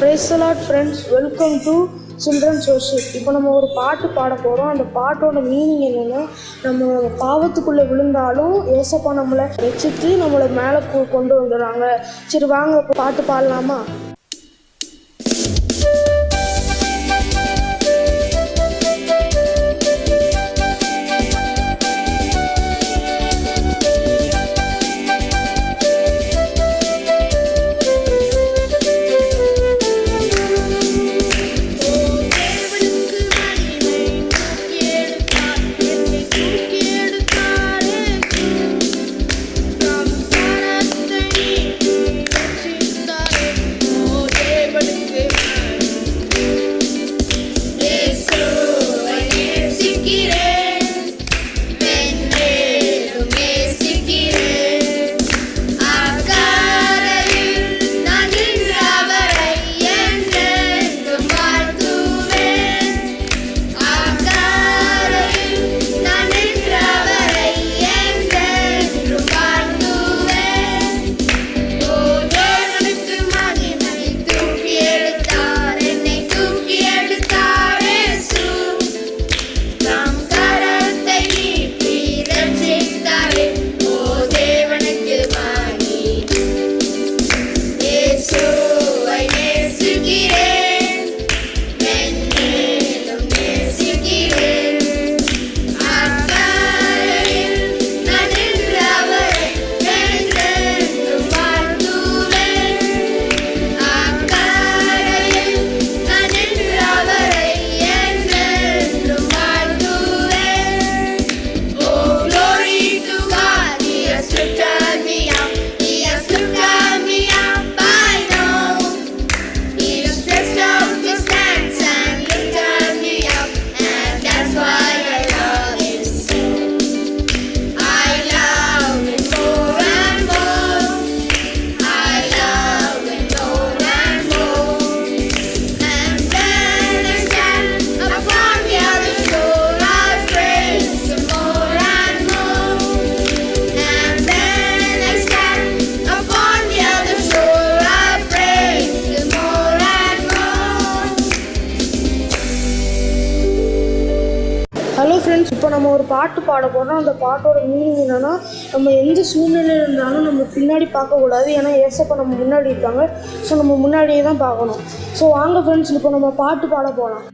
Price the lord friends, welcome to children's worship. இப்போ நம்ம ஒரு பாட்டு பாட போகிறோம். அந்த பாட்டோட மீனிங் என்னென்னா, நம்ம பாவத்துக்குள்ளே விழுந்தாலும் ஏசப்பா நம்மளை ரட்சித்து நம்மளை மேலே கொண்டு வந்துடுறாங்க. சரி வாங்க பாட்டு பாடலாமா? ஹலோ ஃப்ரெண்ட்ஸ், இப்போ நம்ம ஒரு பாட்டு பாட போகிறோம். அந்த பாட்டோட மீனிங் என்னென்னா, நம்ம எந்த சூழ்நிலையில் இருந்தாலும் நம்ம பின்னாடி பார்க்கக்கூடாது. ஏன்னா ஏசப்பா நம்ம முன்னாடி இருக்காங்க. ஸோ நம்ம முன்னாடியே தான் பார்க்கணும். ஸோ வாங்க ஃப்ரெண்ட்ஸ், இப்போ நம்ம பாட்டு பாட போகலாம்.